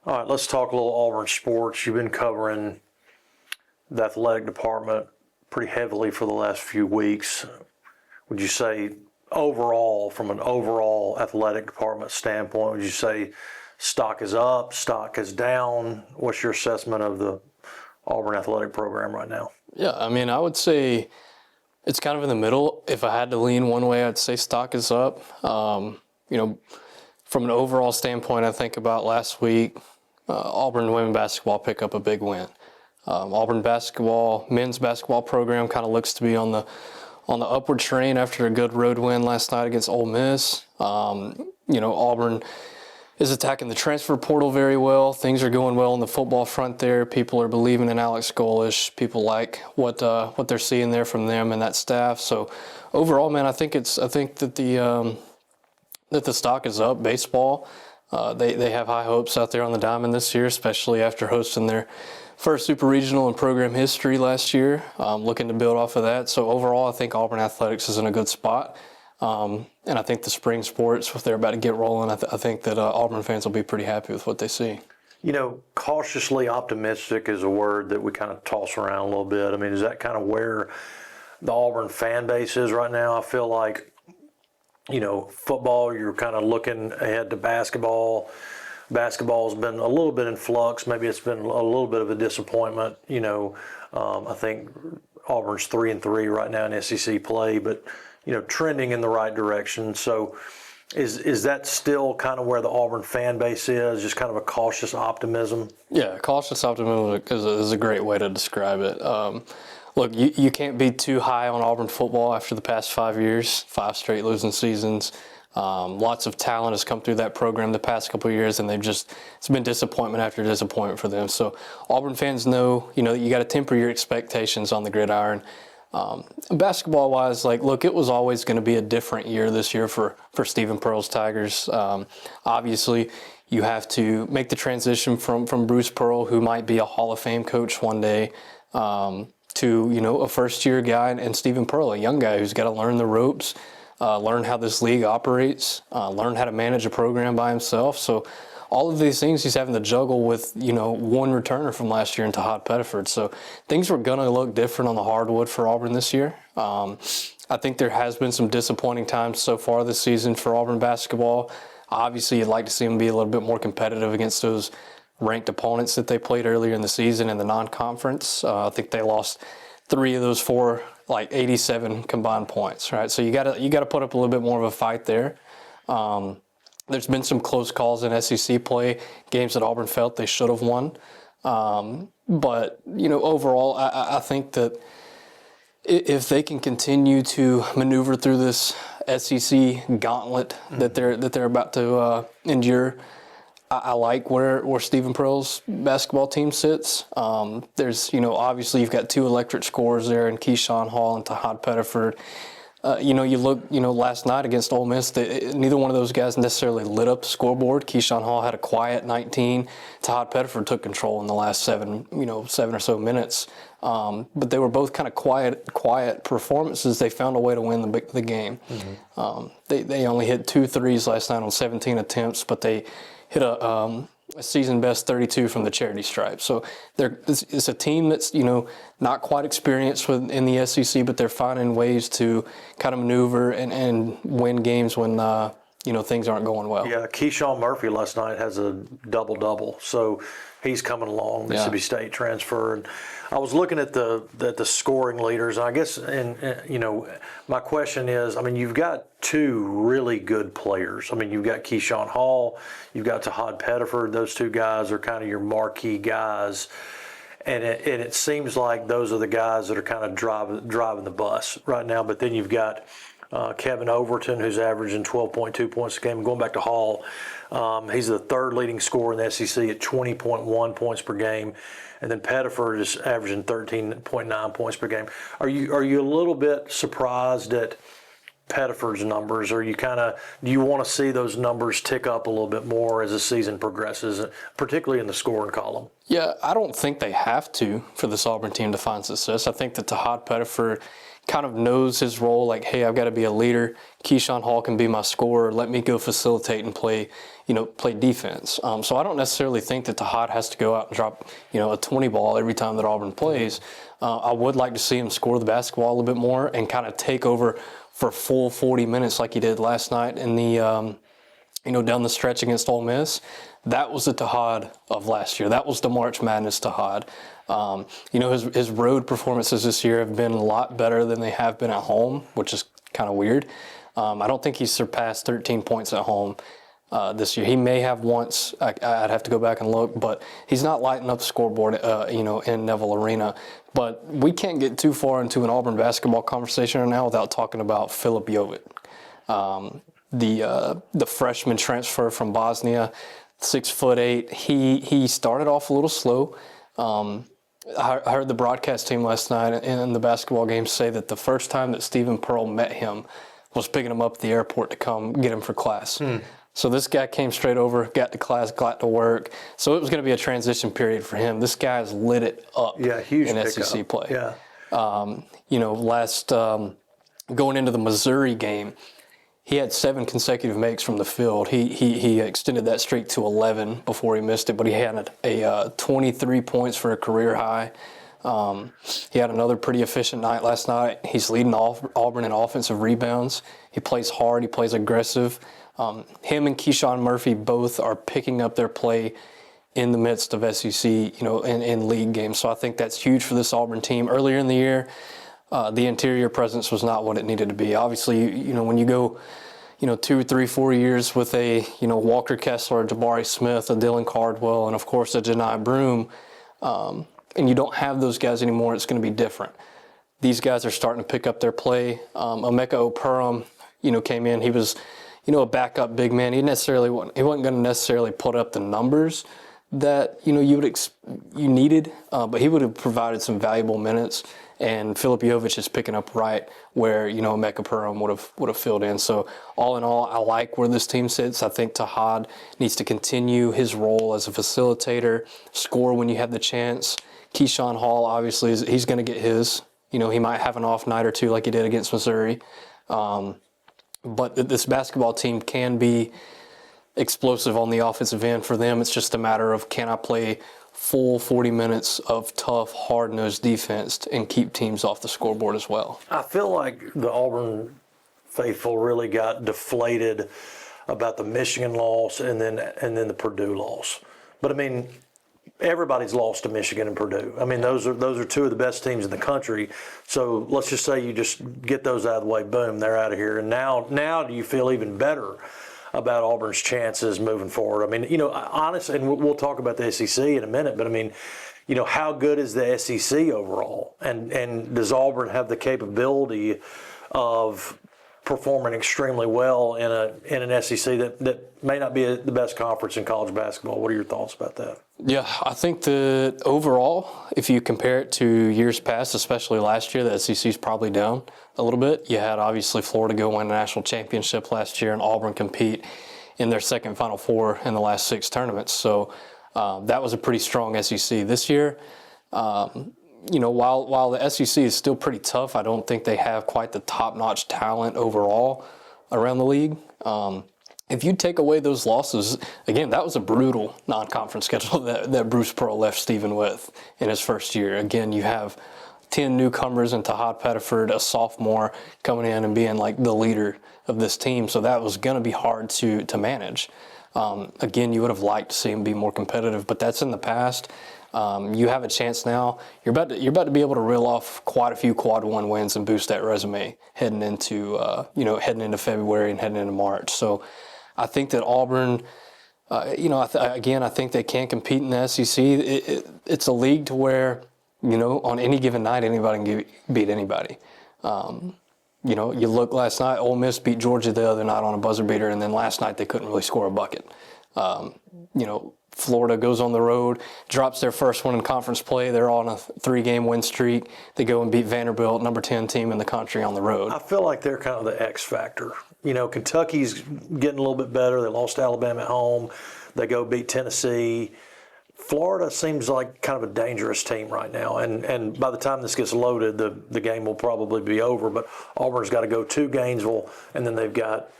All right, let's talk a little Auburn sports. You've been covering the athletic department pretty heavily for the last few weeks. Would you say overall, from an overall athletic department standpoint, would you say stock is up, stock is down? What's your assessment of the Auburn athletic program right now? Yeah, I mean, I would say it's kind of in the middle. If I had to lean one way, I'd say stock is up. From an overall standpoint, I think about last week, Auburn women basketball pick up a big win. Auburn men's basketball program kind of looks to be on the upward train after a good road win last night against Ole Miss. Auburn is attacking the transfer portal very well. Things are going well on the football front there. People are believing in Alex Golish. People like what they're seeing there from them and that staff. So overall, man, I think that the stock is up. Baseball, they have high hopes out there on the diamond this year, especially after hosting their first super regional in program history last year. Looking to build off of that. So overall, I think Auburn athletics is in a good spot. And I think the spring sports, if they're about to get rolling, I think that Auburn fans will be pretty happy with what they see. Cautiously optimistic is a word that we kind of toss around a little bit. I mean, is that kind of where the Auburn fan base is right now? I feel like, football, you're kind of looking ahead to basketball. Basketball's been a little bit in flux. Maybe it's been a little bit of a disappointment. I think Auburn's 3-3 right now in SEC play, but trending in the right direction. So is that still kind of where the Auburn fan base is, just kind of a cautious optimism? Yeah, cautious optimism is a great way to describe it. Look, you can't be too high on Auburn football after the past 5 years, 5 straight losing seasons. Lots of talent has come through that program the past couple of years, and it's been disappointment after disappointment for them. So Auburn fans know, you got to temper your expectations on the gridiron. Basketball-wise, look, it was always going to be a different year this year for Stephen Pearl's Tigers. Obviously, you have to make the transition from Bruce Pearl, who might be a Hall of Fame coach one day, to, a first-year guy, and Stephen Pearl, a young guy who's got to learn the ropes, learn how this league operates, learn how to manage a program by himself. So all of these things he's having to juggle with, one returner from last year in Todd Pettiford. So things were going to look different on the hardwood for Auburn this year. I think there has been some disappointing times so far this season for Auburn basketball. Obviously, you'd like to see them be a little bit more competitive against those ranked opponents that they played earlier in the season in the non-conference. I think they lost 3 of those 4, 87 combined points, right? So you got to put up a little bit more of a fight there. There's been some close calls in SEC play, games that Auburn felt they should have won. But overall, I think that if they can continue to maneuver through this SEC gauntlet that they're about to endure, I like where Stephen Pearl's basketball team sits. There's, obviously you've got 2 electric scorers there in Keyshawn Hall and Todd Pettiford. You look, last night against Ole Miss, neither one of those guys necessarily lit up the scoreboard. Keyshawn Hall had a quiet 19. Todd Pettiford took control in the last 7 or so minutes. But they were both kind of quiet performances. They found a way to win the game. Mm-hmm. They only hit 2 threes last night on 17 attempts, but they hit a season best 32 from the charity stripe. So it's a team that's not quite experienced in the SEC, but they're finding ways to kind of maneuver and win games when things aren't going well. Yeah, Keyshawn Murphy last night has a double-double, so he's coming along. Mississippi State transfer. And I was looking at the scoring leaders, and I guess, my question is, you've got 2 really good players. You've got Keyshawn Hall, you've got Todd Pettiford. Those 2 guys are kind of your marquee guys. And it seems like those are the guys that are kind of driving the bus right now. But then you've got Kevin Overton, who's averaging 12.2 points a game. Going back to Hall, he's the 3rd leading scorer in the SEC at 20.1 points per game. And then Pettiford is averaging 13.9 points per game. Are you a little bit surprised at Pettiford's numbers, or do you want to see those numbers tick up a little bit more as the season progresses, particularly in the scoring column? Yeah, I don't think they have to for this Auburn team to find success. I think that Todd Pettiford kind of knows his role, like, hey, I've got to be a leader. Keyshawn Hall can be my scorer. Let me go facilitate and play defense. So I don't necessarily think that Tahad has to go out and drop, a 20 ball every time that Auburn plays. I would like to see him score the basketball a little bit more and kind of take over for full 40 minutes like he did last night in the, down the stretch against Ole Miss. That was the Tahad of last year. That was the March Madness Tahad. His road performances this year have been a lot better than they have been at home, which is kind of weird. I don't think he's surpassed 13 points at home this year. He may have once. I'd have to go back and look, but he's not lighting up the scoreboard, in Neville Arena. But we can't get too far into an Auburn basketball conversation right now without talking about Filip Jovic, the freshman transfer from Bosnia. 6'8". He started off a little slow. I heard the broadcast team last night in the basketball game say that the first time that Stephen Pearl met him was picking him up at the airport to come get him for class. So this guy came straight over, got to class, got to work. So it was going to be a transition period for him. This guy's lit it up huge in SEC play. Going into the Missouri game, he had 7 consecutive makes from the field. He extended that streak to 11 before he missed it, but he had a 23 points for a career high. He had another pretty efficient night last night. He's leading Auburn in offensive rebounds. He plays hard. He plays aggressive. Him and Keyshawn Murphy both are picking up their play in the midst of SEC, in league games. So I think that's huge for this Auburn team. Earlier in the year, the interior presence was not what it needed to be. Obviously, when you go, 2, 3, 4 years with a, Walker Kessler, Jabari Smith, a Dylan Cardwell, and of course a Janai Broome, and you don't have those guys anymore, it's going to be different. These guys are starting to pick up their play. Emeka Okpuru, came in. He was, a backup big man. He wasn't going to necessarily put up the numbers that, you needed, but he would have provided some valuable minutes. And Filip Jovic is picking up right where, Emeka Okpuru would have filled in. So all in all, I like where this team sits. I think Tahad needs to continue his role as a facilitator, score when you have the chance. Keyshawn Hall, obviously, he's going to get his. He might have an off night or two like he did against Missouri. But this basketball team can be explosive on the offensive end. For them, it's just a matter of, can I play full 40 minutes of tough, hard-nosed defense and keep teams off the scoreboard as well? I feel like the Auburn faithful really got deflated about the Michigan loss and then the Purdue loss. But I mean, everybody's lost to Michigan and Purdue. I mean, those are 2 of the best teams in the country. So let's just say you just get those out of the way, boom, they're out of here. And now do you feel even better about Auburn's chances moving forward? I mean, honestly, and we'll talk about the SEC in a minute, but I mean, how good is the SEC overall? And does Auburn have the capability of performing extremely well in an SEC that may not be the best conference in college basketball? What are your thoughts about that? Yeah, I think that overall, if you compare it to years past, especially last year, the SEC's probably down a little bit. You had obviously Florida go win a national championship last year and Auburn compete in their second Final Four in the last 6 tournaments. So that was a pretty strong SEC. This year, while the SEC is still pretty tough, I don't think they have quite the top-notch talent overall around the league. If you take away those losses, again, that was a brutal non-conference schedule that Bruce Pearl left Stephen with in his first year. Again, you have 10 newcomers and Tahad Pettiford, a sophomore, coming in and being like the leader of this team. So that was going to be hard to manage. Again, you would have liked to see him be more competitive, but that's in the past. You have a chance now. You're about to be able to reel off quite a few quad 1 wins and boost that resume heading into February and heading into March. So I think that Auburn, I think they can compete in the SEC. It's a league to where, on any given night, anybody can beat anybody. You look last night, Ole Miss beat Georgia the other night on a buzzer beater, and then last night they couldn't really score a bucket. Florida goes on the road, drops their first one in conference play. They're on a 3-game win streak. They go and beat Vanderbilt, number 10 team in the country, on the road. I feel like they're kind of the X factor. Kentucky's getting a little bit better. They lost Alabama at home. They go beat Tennessee. Florida seems like kind of a dangerous team right now, and by the time this gets loaded, the game will probably be over. But Auburn's got to go to Gainesville, and then they've got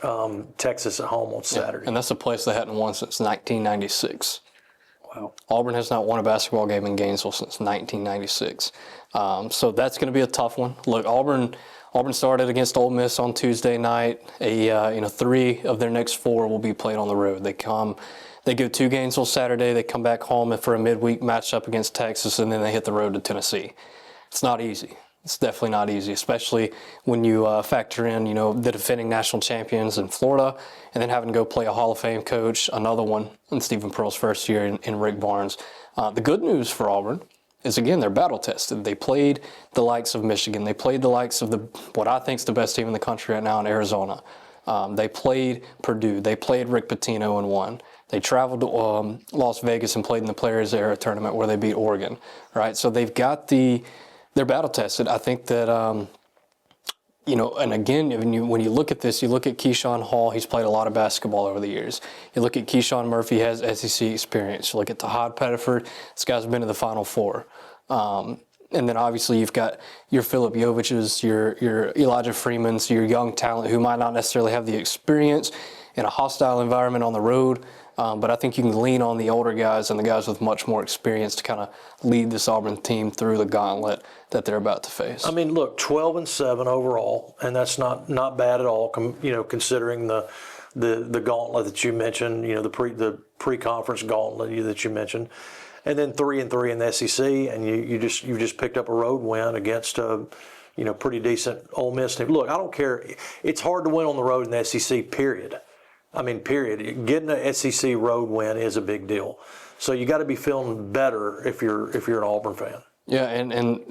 Texas at home on Saturday. And that's a place they hadn't won since 1996. Wow. Auburn has not won a basketball game in Gainesville since 1996. So that's going to be a tough one. Look, Auburn started against Ole Miss on Tuesday night. 3 of their next 4 will be played on the road. They go to Gainesville Saturday. They come back home for a midweek matchup against Texas, and then they hit the road to Tennessee. It's not easy. It's definitely not easy, especially when you factor in, the defending national champions in Florida, and then having to go play a Hall of Fame coach, another one in Stephen Pearl's first year in Rick Barnes. The good news for Auburn is, again, they're battle tested. They played the likes of Michigan. They played the likes of what I think is the best team in the country right now in Arizona. They played Purdue. They played Rick Pitino and won. They traveled to Las Vegas and played in the Players Era tournament where they beat Oregon, right? So they've got they're battle tested. I think that, and again, when you look at this, you look at Keyshawn Hall. He's played a lot of basketball over the years. You look at Keyshawn Murphy, has SEC experience. You look at Tahad Pettiford. This guy's been to the Final Four. And then obviously you've got your Philip Jovich's, your Elijah Freeman's, your young talent who might not necessarily have the experience in a hostile environment on the road. But I think you can lean on the older guys and the guys with much more experience to kind of lead this Auburn team through the gauntlet that they're about to face. I mean, look, 12-7 overall, and that's not bad at all. Considering the gauntlet that you mentioned, the pre-conference gauntlet that you mentioned, and then 3-3 in the SEC, and you just picked up a road win against a pretty decent Ole Miss team. Look, I don't care. It's hard to win on the road in the SEC. Period. Period. Getting an SEC road win is a big deal. So you got to be feeling better if you're an Auburn fan. Yeah, and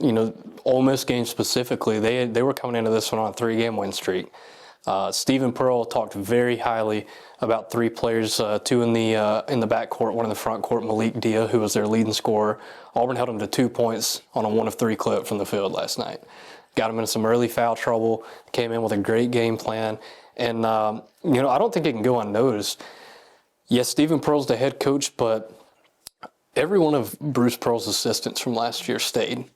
Ole Miss game specifically, they were coming into this one on a 3-game win streak. Stephen Pearl talked very highly about 3 players, 2 in the backcourt, 1 in the front court, Malik Dia, who was their leading scorer. Auburn held him to 2 points on a 1 of 3 clip from the field last night. Got him in some early foul trouble, came in with a great game plan. And, I don't think it can go unnoticed. Yes, Stephen Pearl's the head coach, but every one of Bruce Pearl's assistants from last year stayed.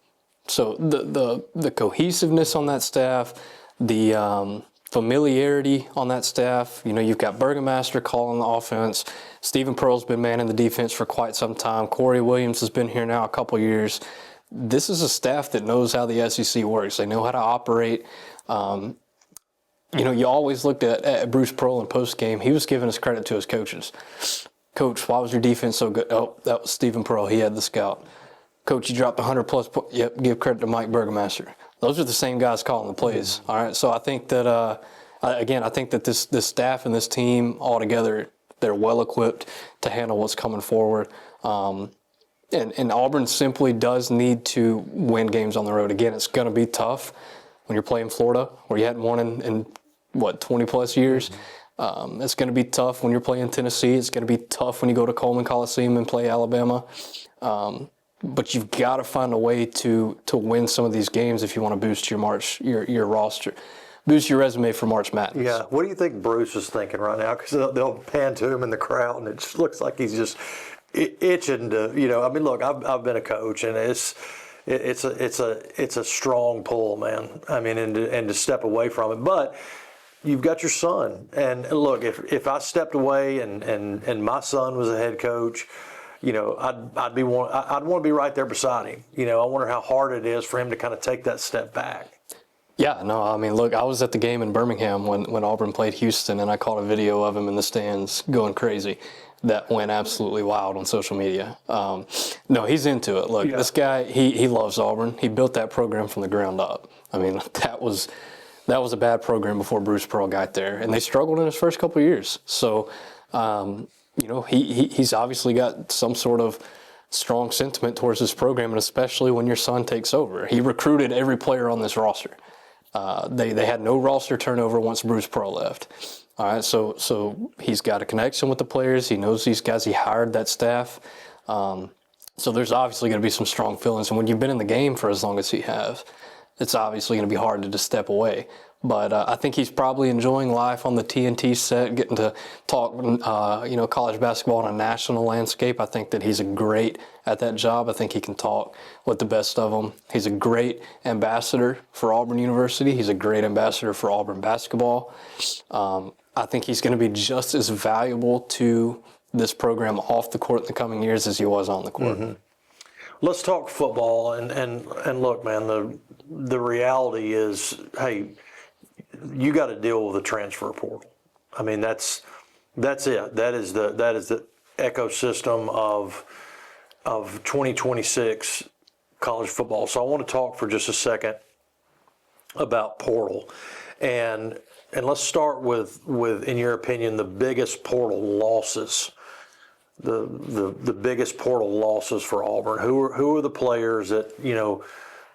So the cohesiveness on that staff, the familiarity on that staff, you've got Burgomaster calling the offense. Stephen Pearl's been manning the defense for quite some time. Corey Williams has been here now a couple years. This is a staff that knows how the SEC works. They know how to operate. You always looked at Bruce Pearl in post-game. He was giving his credit to his coaches. Coach, why was your defense so good? Oh, that was Stephen Pearl. He had the scout. Coach, you dropped 100-plus points. Yep, give credit to Mike Burgomaster. Those are the same guys calling the plays. All right, so I think that, I think that this staff and this team altogether, they're well-equipped to handle what's coming forward. And Auburn simply does need to win games on the road. Again, it's going to be tough when you're playing Florida, where you hadn't won in 20-plus years. It's going to be tough when you're playing Tennessee. It's going to be tough when you go to Coleman Coliseum and play Alabama. But you've got to find a way to win some of these games if you want to boost your roster, boost your resume for March Madness. Yeah. What do you think Bruce is thinking right now? Because they'll pan to him in the crowd, and it just looks like he's just itching to. Look, I've been a coach, and it's a strong pull, man. And to step away from it, but you've got your son, and look, if I stepped away and my son was a head coach, I'd want to be right there beside him. I wonder how hard it is for him to kind of take that step back. Yeah, no, look, I was at the game in Birmingham when Auburn played Houston, and I caught a video of him in the stands going crazy. That went absolutely wild on social media. No, he's into it. Look, This guy, he loves Auburn. He built that program from the ground up. That was a bad program before Bruce Pearl got there, and they struggled in his first couple of years. So, he's obviously got some sort of strong sentiment towards this program, and especially when your son takes over. He recruited every player on this roster. They had no roster turnover once Bruce Pearl left. All right, so he's got a connection with the players. He knows these guys. He hired that staff. So there's obviously going to be some strong feelings. And when you've been in the game for as long as he has, it's obviously going to be hard to just step away. But I think he's probably enjoying life on the TNT set, getting to talk, college basketball on a national landscape. I think that he's great at that job. I think he can talk with the best of them. He's a great ambassador for Auburn University. He's a great ambassador for Auburn basketball. I think he's going to be just as valuable to this program off the court in the coming years as he was on the court. Mm-hmm. Let's talk football. And look, man, the reality is, hey, you got to deal with the transfer portal. I mean, that's it. That is the ecosystem of 2026 college football. So I want to talk for just a second about portal, and let's start with in your opinion the biggest portal losses. The biggest portal losses for Auburn. Who are the players that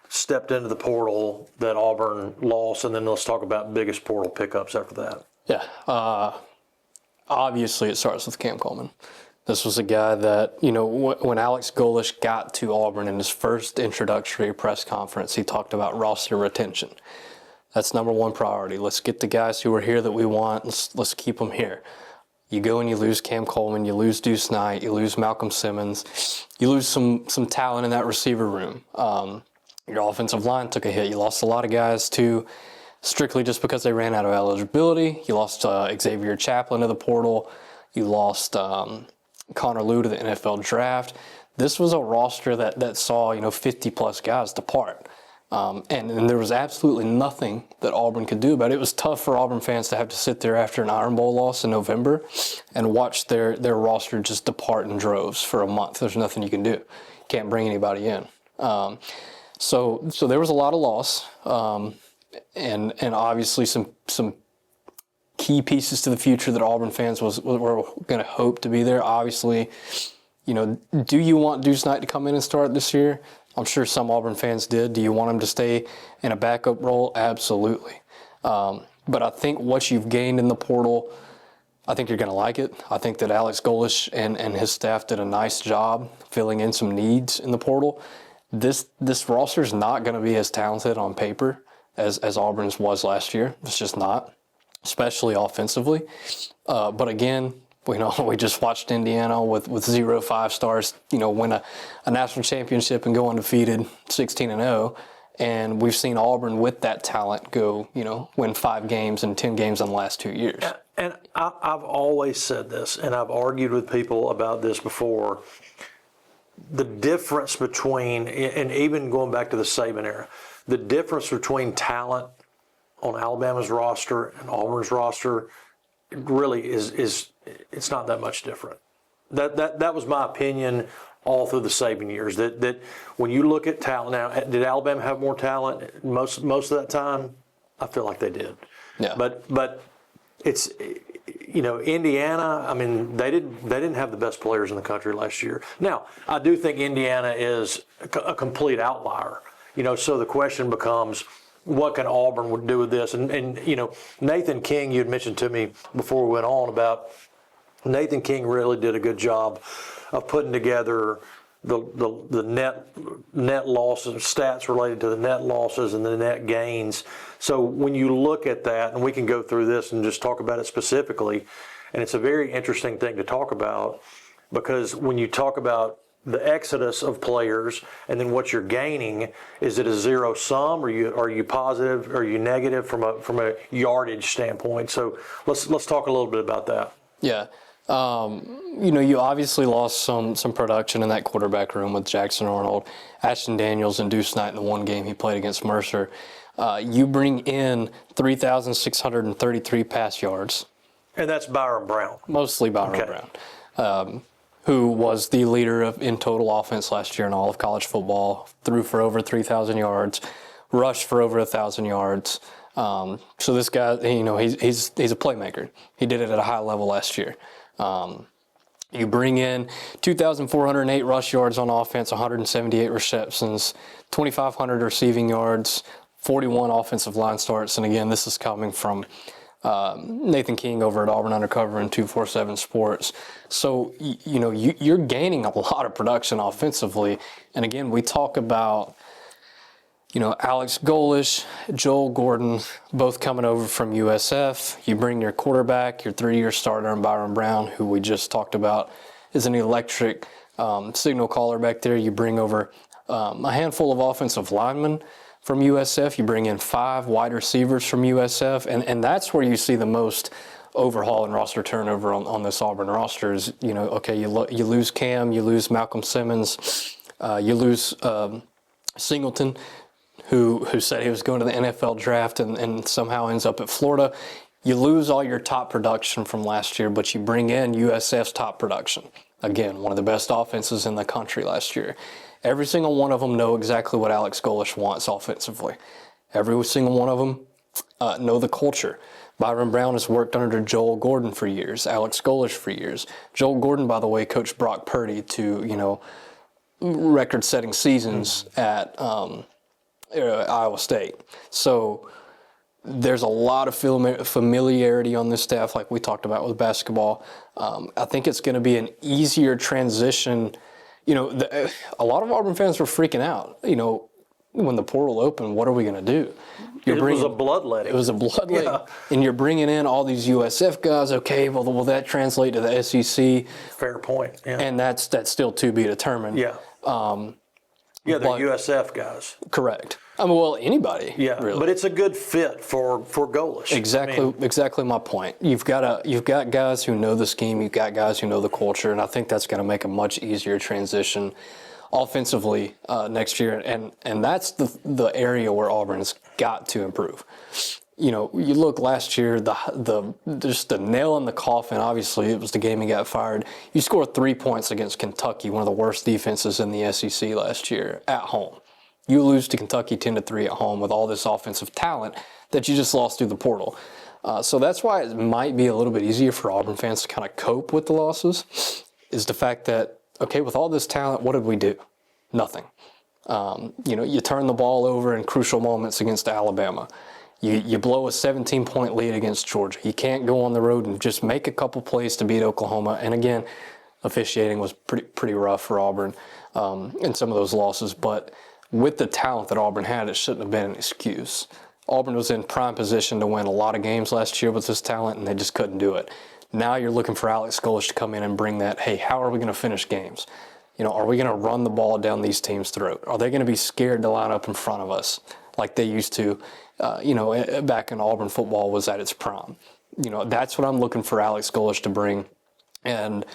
stepped into the portal that Auburn lost, and then let's talk about biggest portal pickups after that. Yeah, obviously it starts with Cam Coleman. This was a guy that, when Alex Golesh got to Auburn in his first introductory press conference, he talked about roster retention. That's number one priority. Let's get the guys who are here that we want. Let's keep them here. You go and you lose Cam Coleman, you lose Deuce Knight, you lose Malcolm Simmons, you lose some talent in that receiver room. Your offensive line took a hit. You lost a lot of guys too, strictly just because they ran out of eligibility. You lost Xavier Chaplin to the portal. You lost Connor Lew to the NFL draft. This was a roster that saw 50-plus guys depart. And there was absolutely nothing that Auburn could do about it. It was tough for Auburn fans to have to sit there after an Iron Bowl loss in November and watch their roster just depart in droves for a month. There's nothing you can do. Can't bring anybody in. So there was a lot of loss, and obviously some key pieces to the future that Auburn fans were going to hope to be there. Obviously, do you want Deuce Knight to come in and start this year? I'm sure some Auburn fans did. Do you want him to stay in a backup role? Absolutely. But I think what you've gained in the portal, I think you're going to like it. I think that Alex Golesh and his staff did a nice job filling in some needs in the portal. This roster is not going to be as talented on paper as Auburn's was last year. It's just not, especially offensively. But again, we just watched Indiana with 0 5-stars, win a national championship and go undefeated 16-0. And we've seen Auburn with that talent go, win 5 games and 10 games in the last 2 years. And I've always said this, and I've argued with people about this before. The difference between, and even going back to the Saban era, the difference between talent on Alabama's roster and Auburn's roster really is it's not that much different. That was my opinion all through the Saban years. That when you look at talent now, did Alabama have more talent most of that time? I feel like they did. Yeah. But it's Indiana. I mean, they didn't have the best players in the country last year. Now, I do think Indiana is a complete outlier. So the question becomes, what can Auburn would do with this? And Nathan King, you had mentioned to me before we went on about Nathan King really did a good job of putting together the net losses, stats related to the net losses and the net gains. So when you look at that, and we can go through this and just talk about it specifically, and it's a very interesting thing to talk about, because when you talk about the exodus of players and then what you're gaining, is it a zero sum? Are you positive? Are you negative from a yardage standpoint? So let's talk a little bit about that. Yeah. You obviously lost some production in that quarterback room with Jackson Arnold, Ashton Daniels, and Deuce Knight in the one game he played against Mercer. You bring in 3,633 pass yards. And that's Byron Brown. Mostly Byron Brown, who was the leader in total offense last year in all of college football, threw for over 3,000 yards, rushed for over 1,000 yards. So this guy, he's a playmaker. He did it at a high level last year. You bring in 2,408 rush yards on offense, 178 receptions, 2,500 receiving yards, 41 offensive line starts. And again, this is coming from Nathan King over at Auburn Undercover and 247 Sports. So, you're gaining a lot of production offensively. And again, we talk about, Alex Golish, Joel Gordon, both coming over from USF. You bring your quarterback, your 3-year starter, and Byron Brown, who we just talked about, is an electric signal caller back there. You bring over a handful of offensive linemen from USF. You bring in 5 wide receivers from USF, and that's where you see the most overhaul and roster turnover on this Auburn roster is, you lose Cam, you lose Malcolm Simmons, you lose Singleton, who said he was going to the NFL draft and somehow ends up at Florida. You lose all your top production from last year, but you bring in USF's top production. Again, one of the best offenses in the country last year. Every single one of them know exactly what Alex Golish wants offensively. Every single one of them know the culture. Byron Brown has worked under Joel Gordon for years, Alex Golish for years. Joel Gordon, by the way, coached Brock Purdy to, record-setting seasons at Iowa State. So there's a lot of familiarity on this staff, like we talked about with basketball. I think it's going to be an easier transition. A lot of Auburn fans were freaking out. When the portal opened, what are we going to do? It was a bloodletting. It was a bloodletting. Yeah. And you're bringing in all these USF guys. Okay, well, will that translate to the SEC? Fair point. Yeah. And that's still to be determined. Yeah. The USF guys. Correct. Anybody. Yeah, really. But it's a good fit for Golish. Exactly my point. You've got guys who know the scheme. You've got guys who know the culture, and I think that's going to make a much easier transition offensively next year. And that's the area where Auburn has got to improve. You look last year, just the nail in the coffin. Obviously, it was the game he got fired. You scored 3 points against Kentucky, one of the worst defenses in the SEC last year at home. You lose to Kentucky 10-3 at home with all this offensive talent that you just lost through the portal. So that's why it might be a little bit easier for Auburn fans to kind of cope with the losses, is the fact that, okay, with all this talent, what did we do? Nothing. You turn the ball over in crucial moments against Alabama. You blow a 17-point lead against Georgia. You can't go on the road and just make a couple plays to beat Oklahoma. And again, officiating was pretty rough for Auburn in some of those losses. But with the talent that Auburn had, it shouldn't have been an excuse. Auburn was in prime position to win a lot of games last year with this talent, and they just couldn't do it. Now you're looking for Alex Golish to come in and bring that, hey, how are we going to finish games? Are we going to run the ball down these teams' throat? Are they going to be scared to line up in front of us like they used to, back in Auburn football was at its prime? That's what I'm looking for Alex Golish to bring. And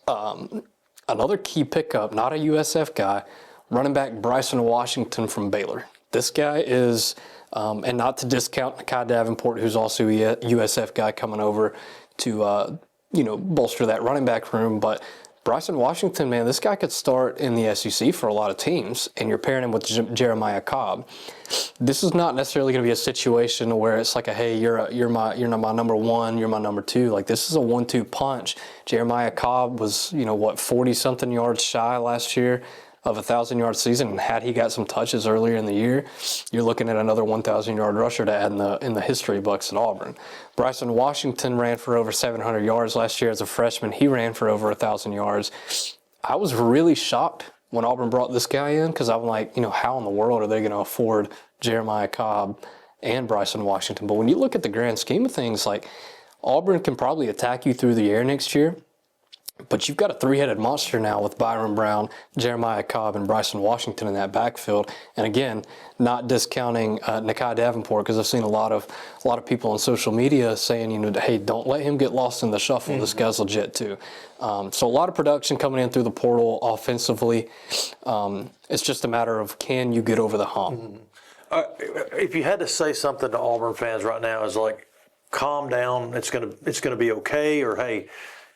another key pickup, not a USF guy, running back Bryson Washington from Baylor. This guy is, and not to discount Nakai Davenport, who's also a USF guy coming over to, bolster that running back room, but Bryson Washington, man, this guy could start in the SEC for a lot of teams, and you're pairing him with Jeremiah Cobb. This is not necessarily going to be a situation where it's like hey, you're my number one, you're my number two. Like, this is a 1-2 punch. Jeremiah Cobb was 40-something yards shy last year of a 1,000-yard season, and had he got some touches earlier in the year, you're looking at another 1,000-yard rusher to add in the history books at Auburn. Bryson Washington ran for over 700 yards last year as a freshman. He ran for over 1,000 yards. I was really shocked when Auburn brought this guy in, because I'm like, how in the world are they going to afford Jeremiah Cobb and Bryson Washington? But when you look at the grand scheme of things, like, Auburn can probably attack you through the air next year. But you've got a three-headed monster now with Byron Brown, Jeremiah Cobb, and Bryson Washington in that backfield. And again, not discounting Nakai Davenport, because I've seen a lot of people on social media saying, hey, don't let him get lost in the shuffle. Mm-hmm. This guy's legit too. So a lot of production coming in through the portal offensively. It's just a matter of, can you get over the hump? Mm-hmm. If you had to say something to Auburn fans right now, is like, calm down. It's gonna be okay, or hey,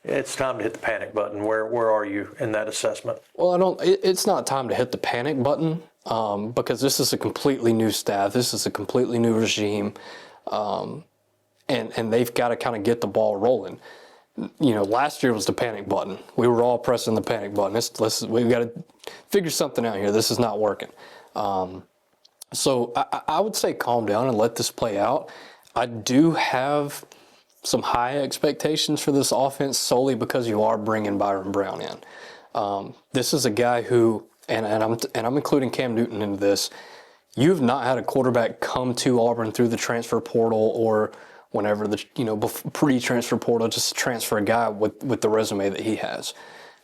it's time to hit the panic button. Where are you in that assessment? Well, it's not time to hit the panic button, because this is a completely new staff. This is a completely new regime, and they've got to kind of get the ball rolling. Last year was the panic button. We were all pressing the panic button. We've got to figure something out here. This is not working. So I would say calm down and let this play out. I do have some high expectations for this offense solely because you are bringing Byron Brown in. This is a guy who, and I'm including Cam Newton into this. You've not had a quarterback come to Auburn through the transfer portal or whenever pre-transfer portal, just transfer a guy with the resume that he has.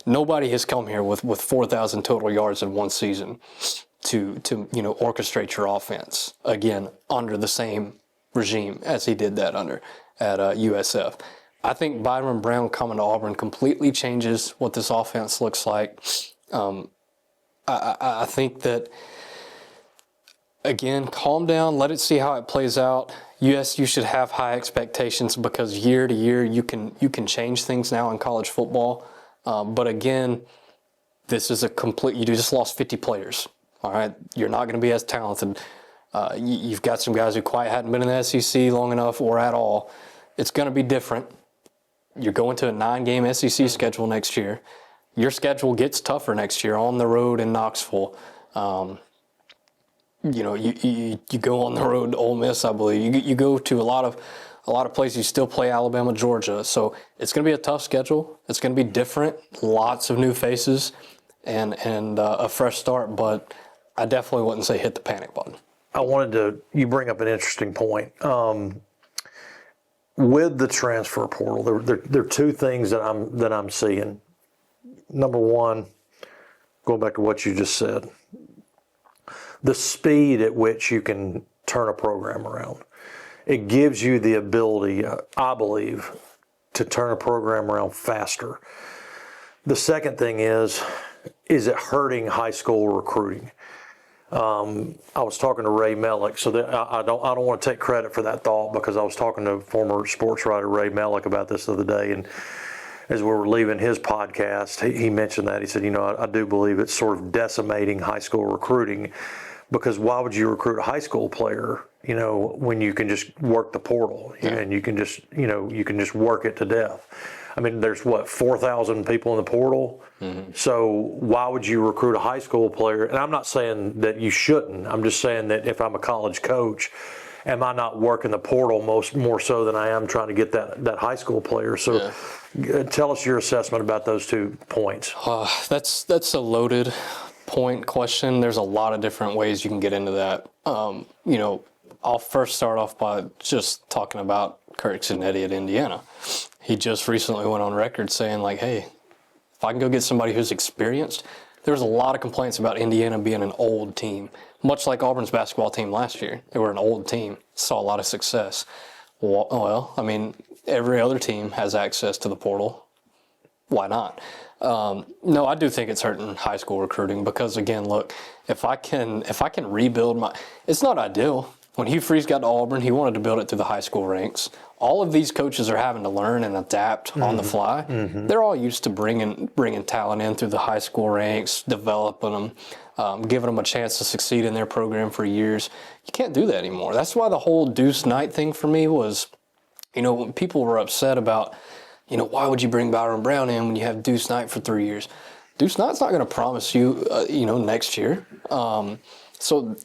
Nobody has come here with 4,000 total yards in one season to orchestrate your offense again under the same regime as he did that under at USF. I think Byron Brown coming to Auburn completely changes what this offense looks like. I think that, again, calm down, let it see how it plays out. Yes, you should have high expectations because year to year you can change things now in college football. But again, this is you just lost 50 players. All right, you're not going to be as talented. You've got some guys who quite hadn't been in the SEC long enough or at all. It's going to be different. You're going to a 9-game SEC schedule next year. Your schedule gets tougher next year on the road in Knoxville. You go on the road to Ole Miss, I believe. You go to a lot of places. You still play Alabama, Georgia. So it's going to be a tough schedule. It's going to be different. Lots of new faces and a fresh start. But I definitely wouldn't say hit the panic button. You bring up an interesting point. With the transfer portal, there are two things that I'm seeing. Number one, going back to what you just said, the speed at which you can turn a program around. It gives you the ability, I believe, to turn a program around faster. The second thing is it hurting high school recruiting? I was talking to Ray Mellick, so that I don't want to take credit for that thought because I was talking to former sports writer Ray Mellick about this the other day, and as we were leaving his podcast, he mentioned that. He said, I do believe it's sort of decimating high school recruiting because why would you recruit a high school player, when you can just work the portal and you can just work it to death. I mean, there's 4,000 people in the portal. Mm-hmm. So why would you recruit a high school player? And I'm not saying that you shouldn't. I'm just saying that if I'm a college coach, am I not working the portal more so than I am trying to get that high school player? So tell us your assessment about those 2 points. That's a loaded question. There's a lot of different ways you can get into that. I'll first start off by just talking about Kirk Cinetti at Indiana. He just recently went on record saying, hey, if I can go get somebody who's experienced, there's a lot of complaints about Indiana being an old team, much like Auburn's basketball team last year. They were an old team, saw a lot of success. Well, I mean, every other team has access to the portal. Why not? No, I do think it's hurting high school recruiting because, again, look, if I can rebuild it's not ideal. When Hugh Freeze got to Auburn, he wanted to build it through the high school ranks. All of these coaches are having to learn and adapt on the fly. Mm-hmm. They're all used to bringing talent in through the high school ranks, developing them, giving them a chance to succeed in their program for years. You can't do that anymore. That's why the whole Deuce Knight thing for me was, when people were upset about, why would you bring Byron Brown in when you have Deuce Knight for 3 years? Deuce Knight's not going to promise you, next year. So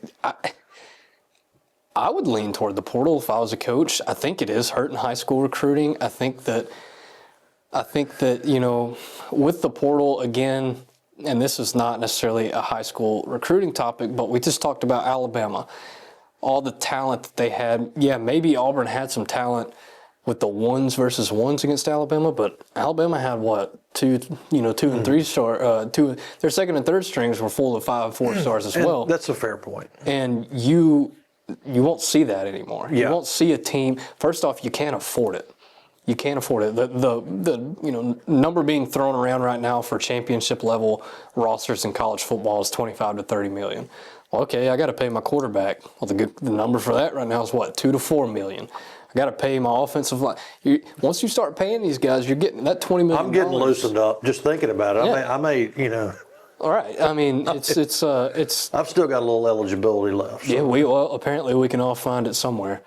I would lean toward the portal if I was a coach. I think it is hurting high school recruiting. I think that with the portal, again, and this is not necessarily a high school recruiting topic, but we just talked about Alabama. All the talent that they had. Yeah, maybe Auburn had some talent with the 1s versus 1s against Alabama, but Alabama had two and 3 star, their second and third strings were full of 5 and 4 stars as well. That's a fair point. And you won't see that anymore. Yeah. You won't see a team. First off, you can't afford it. You can't afford it. The number being thrown around right now for championship level rosters in college football is 25 to 30 million. Well, okay, I got to pay my quarterback. Well, the number for that right now is 2 to 4 million. I got to pay my offensive line. Once you start paying these guys, you're getting that $20 million. I'm getting loosened up just thinking about it. Yeah. I may. All right. I mean, it's. I've still got a little eligibility left. So. Yeah. Apparently we can all find it somewhere.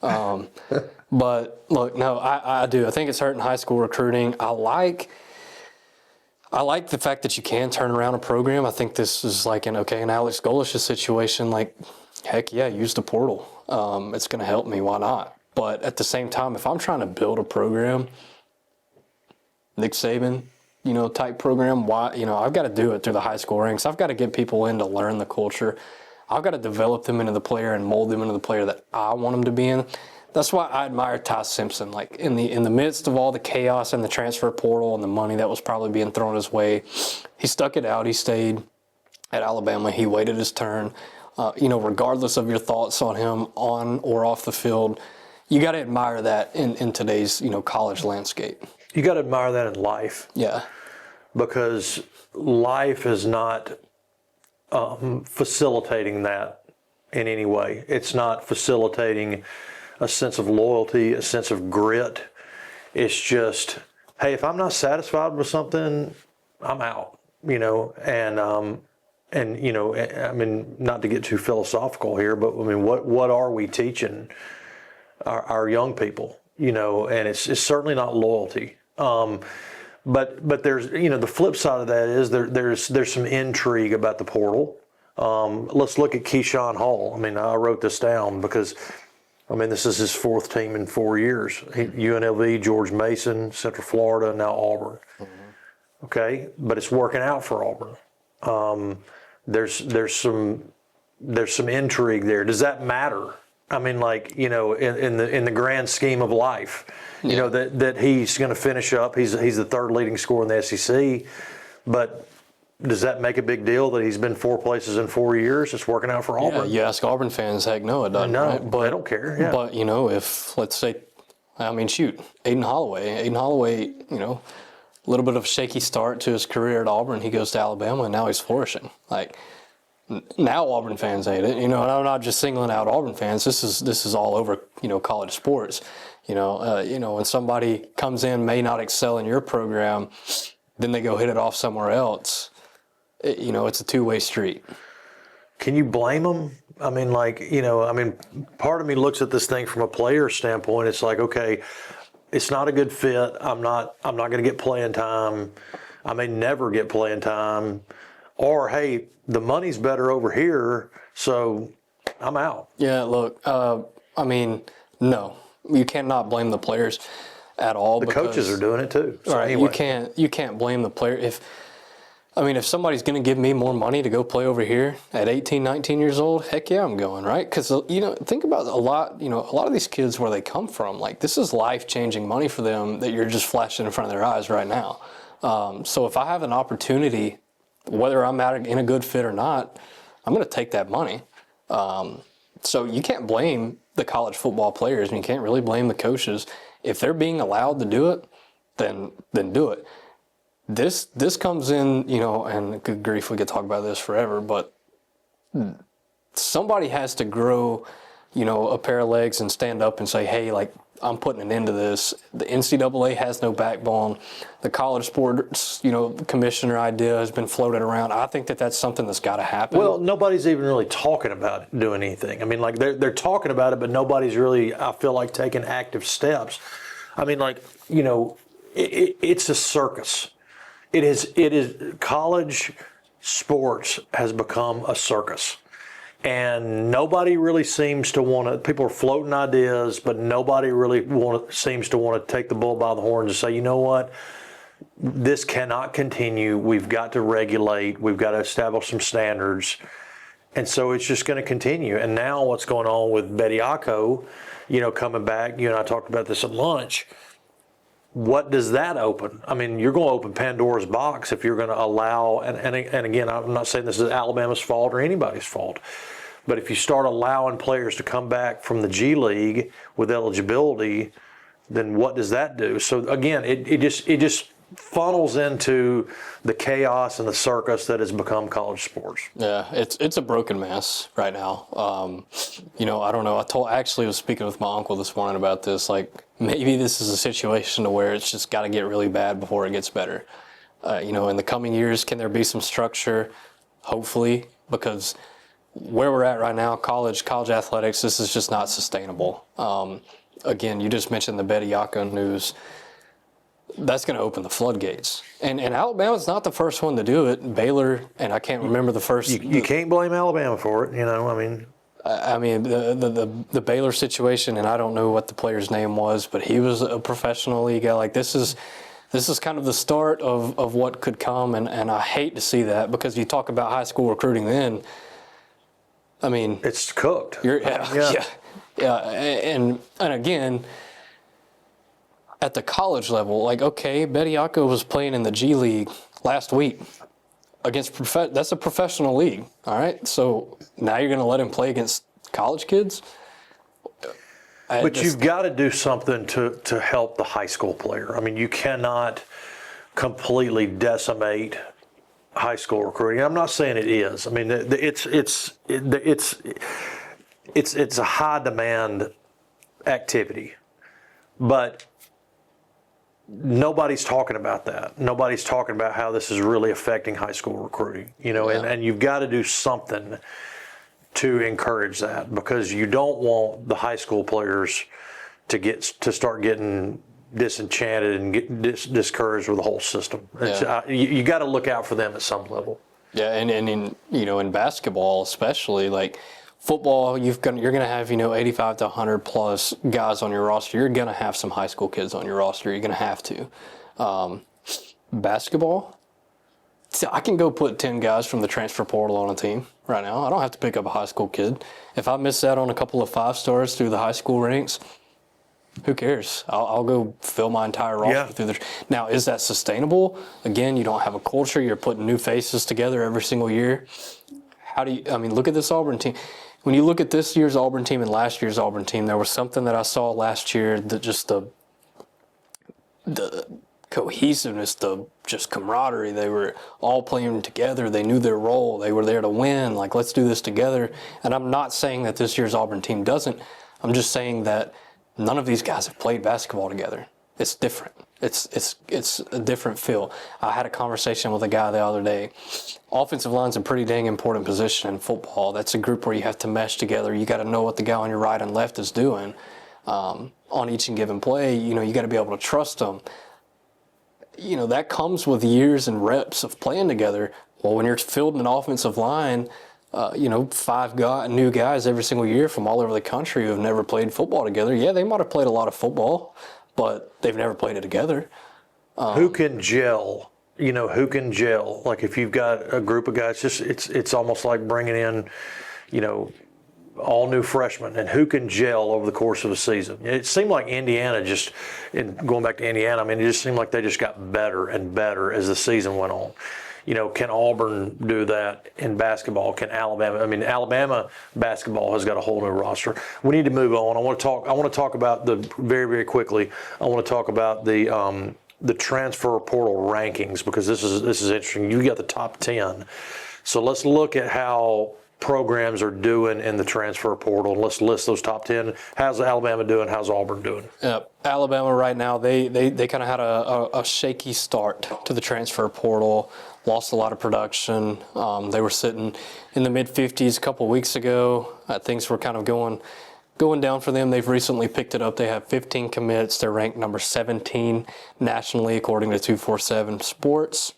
But look, no, I do. I think it's hurting high school recruiting. I like the fact that you can turn around a program. I think this is like an Alex Golish's situation. Heck yeah, use the portal. It's going to help me. Why not? But at the same time, if I'm trying to build a program, Nick Saban, type program, why, I've got to do it through the high school ranks. I've got to get people in to learn the culture. I've got to develop them into the player and mold them into the player that I want them to be in. That's why I admire Ty Simpson. Like in the midst of all the chaos and the transfer portal and the money that was probably being thrown his way, he stuck it out. He stayed at Alabama. He waited his turn. Regardless of your thoughts on him on or off the field, you got to admire that in today's college landscape. You got to admire that in life. Yeah. Because life is not facilitating that in any way. It's not facilitating a sense of loyalty, a sense of grit. It's just, hey, if I'm not satisfied with something, I'm out, and I mean, not to get too philosophical here, but I mean, what are we teaching our young people, and it's certainly not loyalty. But there's, the flip side of that is there's some intrigue about the portal. Let's look at Keyshawn Hall. I mean, I wrote this down because, this is his fourth team in 4 years. UNLV, George Mason, Central Florida, now Auburn. Mm-hmm. Okay, but it's working out for Auburn. There's some intrigue there. Does that matter? I mean, in the grand scheme of life, that he's going to finish up. He's the third leading scorer in the SEC, but does that make a big deal that he's been 4 places in 4 years? It's working out for Auburn. Yeah, you ask Auburn fans, heck no, it doesn't. No, right? But they don't care. Yeah. But if let's say, Aiden Holloway, a little bit of a shaky start to his career at Auburn. He goes to Alabama, and now he's flourishing. Now Auburn fans hate it, and I'm not just singling out Auburn fans. This is all over, college sports. When somebody comes in, may not excel in your program, then they go hit it off somewhere else. It's a two-way street. Can you blame them? Part of me looks at this thing from a player standpoint. It's like, okay, it's not a good fit. I'm not going to get playing time. I may never get playing time. Or, hey, the money's better over here, so I'm out. Yeah, look, no. You cannot blame the players at all. The coaches are doing it too. So right, anyway. You can't blame the player. If somebody's going to give me more money to go play over here at 18, 19 years old, heck yeah, I'm going, right? Because, think about a lot of these kids where they come from. This is life-changing money for them that you're just flashing in front of their eyes right now. So if I have an opportunity, whether I'm in a good fit or not, I'm going to take that money. So you can't blame the college football players, and you can't really blame the coaches. If they're being allowed to do it, then do it. This comes in, and good grief, we could talk about this forever, but somebody has to grow, a pair of legs and stand up and say, hey, I'm putting an end to this. The NCAA has no backbone. The college sports, commissioner idea has been floated around. I think that's something that's got to happen. Well, nobody's even really talking about doing anything. They're talking about it, but nobody's really, I feel like, taking active steps. It's a circus. It is college sports has become a circus. And nobody really seems to want to, people are floating ideas, but nobody really seems to want to take the bull by the horns and say, you know what, this cannot continue. We've got to regulate. We've got to establish some standards. And so it's just going to continue. And now what's going on with Bediako, coming back, you and I talked about this at lunch. What does that open? You're going to open Pandora's box if you're going to allow, and again, I'm not saying this is Alabama's fault or anybody's fault, but if you start allowing players to come back from the G League with eligibility, then what does that do? So again, it just funnels into the chaos and the circus that has become college sports. Yeah, it's a broken mess right now. I don't know. I was speaking with my uncle this morning about this. Maybe this is a situation to where it's just got to get really bad before it gets better. In the coming years, can there be some structure? Hopefully, because where we're at right now, college athletics, this is just not sustainable. Again, you just mentioned the Bediako news. That's going to open the floodgates. And Alabama's not the first one to do it. Baylor, and I can't remember the first. You can't blame Alabama for it, the Baylor situation, and I don't know what the player's name was, but he was a professional league guy. This is kind of the start of what could come, and I hate to see that, because you talk about high school recruiting then. I mean, it's cooked. Yeah. And again, at the college level, like, okay, Bediako was playing in the G League last week against that's a professional league, all right? So now you're going to let him play against college kids? But you've got to do something to help the high school player. I mean, you cannot completely decimate high school recruiting. I'm not saying it is. I mean, it's a high demand activity, but nobody's talking about that. Nobody's talking about how this is really affecting high school recruiting, and you've got to do something to encourage that, because you don't want the high school players to start getting disenchanted and get discouraged with the whole system. You got to look out for them at some level. Yeah, and in basketball especially, like football, you're going to have 85 to 100 plus guys on your roster. You're going to have some high school kids on your roster. You're going to have to. Basketball, I can go put 10 guys from the transfer portal on a team right now. I don't have to pick up a high school kid. If I miss out on a couple of 5-stars through the high school ranks, who cares? I'll go fill my entire roster through the. Now, is that sustainable? Again, you don't have a culture. You're putting new faces together every single year. Look at this Auburn team. When you look at this year's Auburn team and last year's Auburn team, there was something that I saw last year that just the cohesiveness, the just camaraderie. They were all playing together. They knew their role. They were there to win. Like, let's do this together. And I'm not saying that this year's Auburn team doesn't. I'm just saying that none of these guys have played basketball together. It's different. It's a different feel. I had a conversation with a guy the other day. Offensive line's a pretty dang important position in football. That's a group where you have to mesh together. You got to know what the guy on your right and left is doing on each and given play. You got to be able to trust them. That comes with years and reps of playing together. Well, when you're fielding an offensive line, 5 new guys every single year from all over the country who have never played football together. Yeah, they might have played a lot of football, but they've never played it together. Who can gel? Who can gel? Like, if you've got a group of guys, it's almost like bringing in, all new freshmen, and who can gel over the course of a season. It seemed like Indiana going back to Indiana, it just seemed like they just got better and better as the season went on. Can Auburn do that in basketball? Can Alabama? Alabama basketball has got a whole new roster. We need to move on. I want to talk about very, very quickly. I want to talk about the transfer portal rankings, because this is interesting. You got the top 10. So let's look at how programs are doing in the transfer portal. Let's list those top 10. How's Alabama doing? How's Auburn doing? Alabama right now, they kind of had a shaky start to the transfer portal. Lost a lot of production. They were sitting in the mid-50s a couple weeks ago. Things were kind of going down for them. They've recently picked it up. They have 15 commits. They're ranked number 17 nationally according to 247 Sports.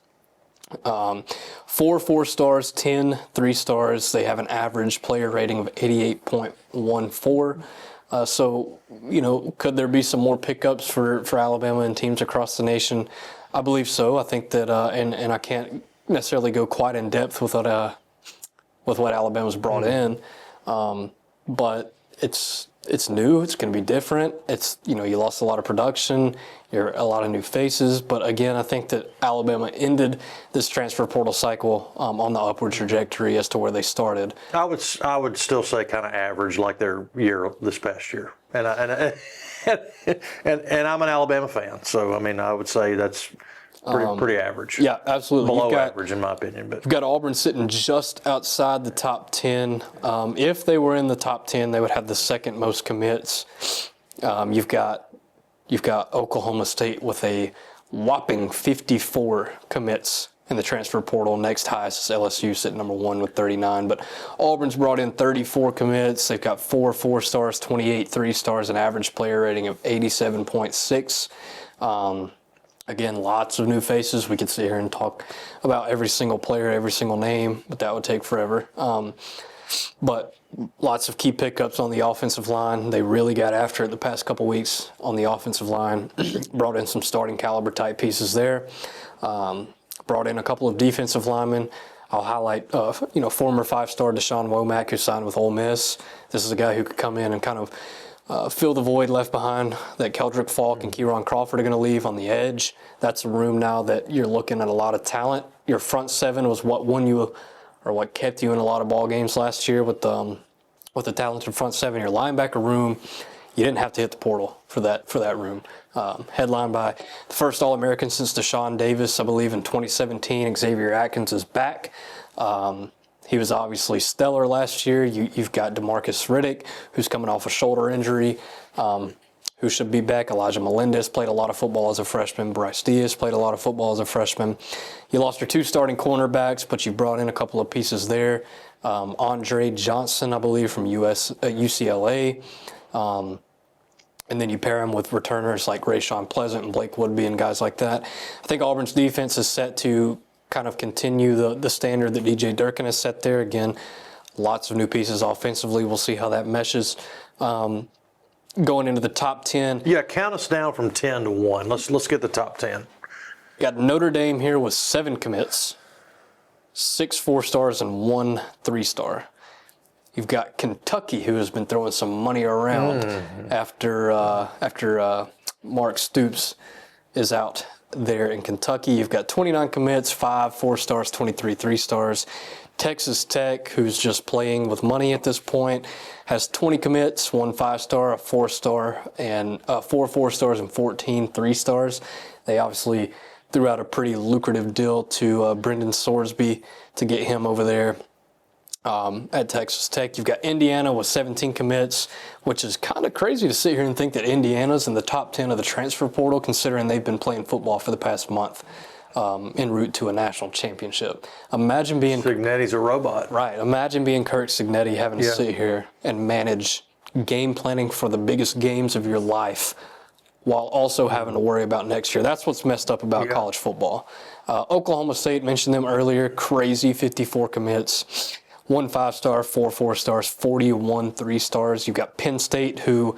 4 4-stars, 10 3-stars. They have an average player rating of 88.14. So, could there be some more pickups for Alabama and teams across the nation? I believe so. I think that, and I can't necessarily go quite in depth with what Alabama's brought in, but it's new. It's going to be different. You lost a lot of production. You're a lot of new faces. But again, I think that Alabama ended this transfer portal cycle on the upward trajectory as to where they started. I would still say kind of average, like their year this past year. And I'm an Alabama fan, so I would say that's pretty average. Yeah, absolutely. Below average, in my opinion. But you've got Auburn sitting just outside the top 10. If they were in the top 10, they would have the second most commits. You've got Oklahoma State with a whopping 54 commits in the transfer portal. Next highest is LSU, sitting number 1 with 39. But Auburn's brought in 34 commits. They've got 4 4-stars, 28 3-stars, an average player rating of 87.6. Again, lots of new faces. We could sit here and talk about every single player, every single name, but that would take forever. But lots of key pickups on the offensive line. They really got after it the past couple weeks on the offensive line. Brought in some starting caliber type pieces there. Brought in a couple of defensive linemen. I'll highlight, former 5-star Deshaun Womack, who signed with Ole Miss. This is a guy who could come in and kind of fill the void left behind that Keldrick Falk and Kieron Crawford are going to leave on the edge. That's a room now that you're looking at a lot of talent. Your front seven was what won you, or what kept you in a lot of ball games last year with the talented front seven. Your linebacker room, you didn't have to hit the portal for that room. Headlined by the first All-American since Deshaun Davis, I believe, in 2017. Xavier Atkins is back. He was obviously stellar last year. You've got DeMarcus Riddick, who's coming off a shoulder injury, who should be back. Elijah Melendez played a lot of football as a freshman. Bryce Diaz played a lot of football as a freshman. You lost your 2 starting cornerbacks, but you brought in a couple of pieces there. Andre Johnson, I believe, from UCLA. And then you pair him with returners like Rayshawn Pleasant and Blake Woodby and guys like that. I think Auburn's defense is set to kind of continue the standard that DJ Durkin has set there. Again, lots of new pieces offensively. We'll see how that meshes. Going into the top 10. Yeah, count us down from 10 to 1. Let's get the top 10. Got Notre Dame here with 7 commits, 6 4-stars and 1 3-star. You've got Kentucky, who has been throwing some money around after Mark Stoops is out there in Kentucky. You've got 29 commits, 5 4-stars, 23 3-stars. Texas Tech, who's just playing with money at this point, has 20 commits, 1 5-star, a 4-star, and 4 4-stars and 14 3-stars. They obviously threw out a pretty lucrative deal to Brendan Sorsby to get him over there. At Texas Tech. You've got Indiana with 17 commits, which is kind of crazy to sit here and think that Indiana's in the top 10 of the transfer portal, considering they've been playing football for the past month en route to a national championship. Imagine being... Cignetti's a robot. Right. Imagine being Kirk Cignetti having to sit here and manage game planning for the biggest games of your life while also having to worry about next year. That's what's messed up about college football. Oklahoma State, mentioned them earlier, crazy 54 commits. 1 5-star, 4 4-stars, 41 3-stars. You've got Penn State, who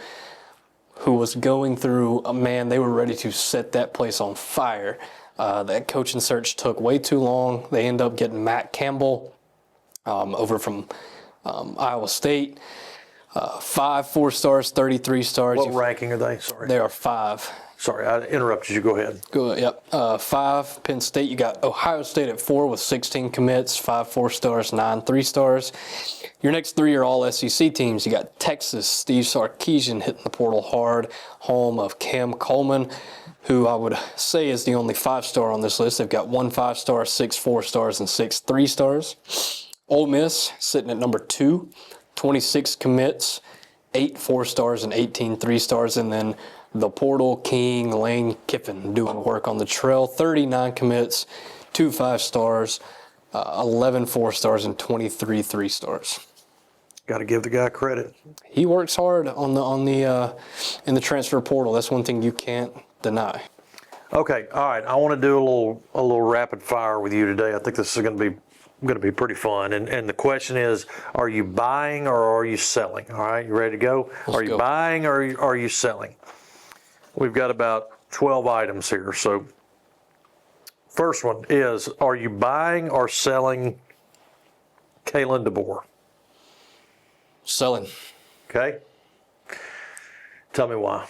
was going through, they were ready to set that place on fire. That coaching search took way too long. They end up getting Matt Campbell over from Iowa State. 5 4-stars, 33 stars. What ranking are they? Sorry. They are 5. Sorry, I interrupted you. Go ahead. Go ahead. Yep. 5, Penn State. You got Ohio State at 4 with 16 commits, 5 4-stars, 9 3-stars. Your next 3 are all SEC teams. You got Texas, Steve Sarkisian hitting the portal hard, home of Cam Coleman, who I would say is the only 5-star on this list. They've got 1 5-star, 6 4-stars, and 6 3-stars. Ole Miss sitting at number 2, 26 commits, 8 4-stars, and 18 3-stars, and then the portal king, Lane Kiffin, doing work on the trail. 39 commits, 2 5-stars, 11 4-stars, and 23 3-stars. Got to give the guy credit. He works hard in the transfer portal. That's one thing you can't deny. Okay, all right. I want to do a little rapid fire with you today. I think this is going to be pretty fun. And the question is, are you buying or are you selling? All right, you ready to go? Are you buying or are you selling? We've got about 12 items here. So first one is, are you buying or selling Kalen DeBoer? Selling. Okay. Tell me why.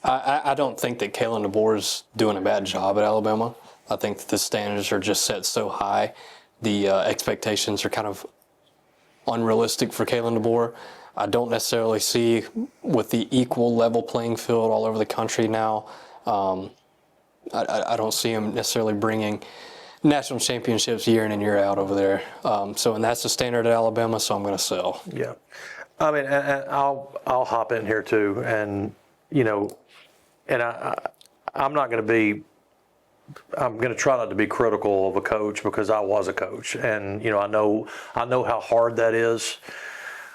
I don't think that Kalen DeBoer is doing a bad job at Alabama. I think that the standards are just set so high. The expectations are kind of unrealistic for Kalen DeBoer. I don't necessarily see, with the equal level playing field all over the country now, I don't see him necessarily bringing national championships year in and year out over there. And that's the standard at Alabama, so I'm going to sell. Yeah. I mean, and I'll hop in here too, and I'm not going to be. I'm going to try not to be critical of a coach because I was a coach, and I know how hard that is,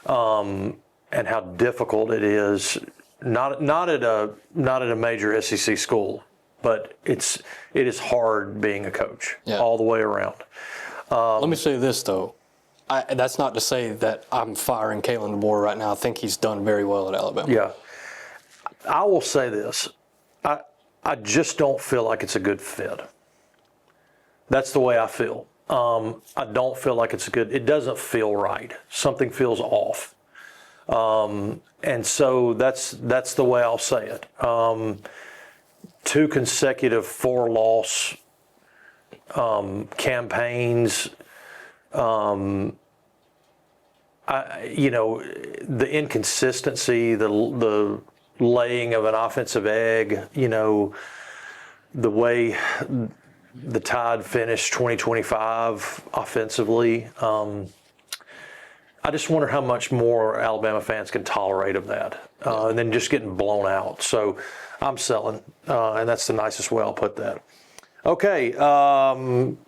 and how difficult it is. Not at a major SEC school, but it is hard being a coach all the way around. Let me say this though. That's not to say that I'm firing Kalen DeBoer right now. I think he's done very well at Alabama. Yeah. I will say this. I just don't feel like it's a good fit. That's the way I feel. I don't feel like it's good. It doesn't feel right. Something feels off. And so that's the way I'll say it. 2 consecutive 4-loss campaigns. The inconsistency, the laying of an offensive egg, the way the Tide finished 2025 offensively. I just wonder how much more Alabama fans can tolerate of that, and then just getting blown out. So I'm selling, and that's the nicest way I'll put that. Okay, buying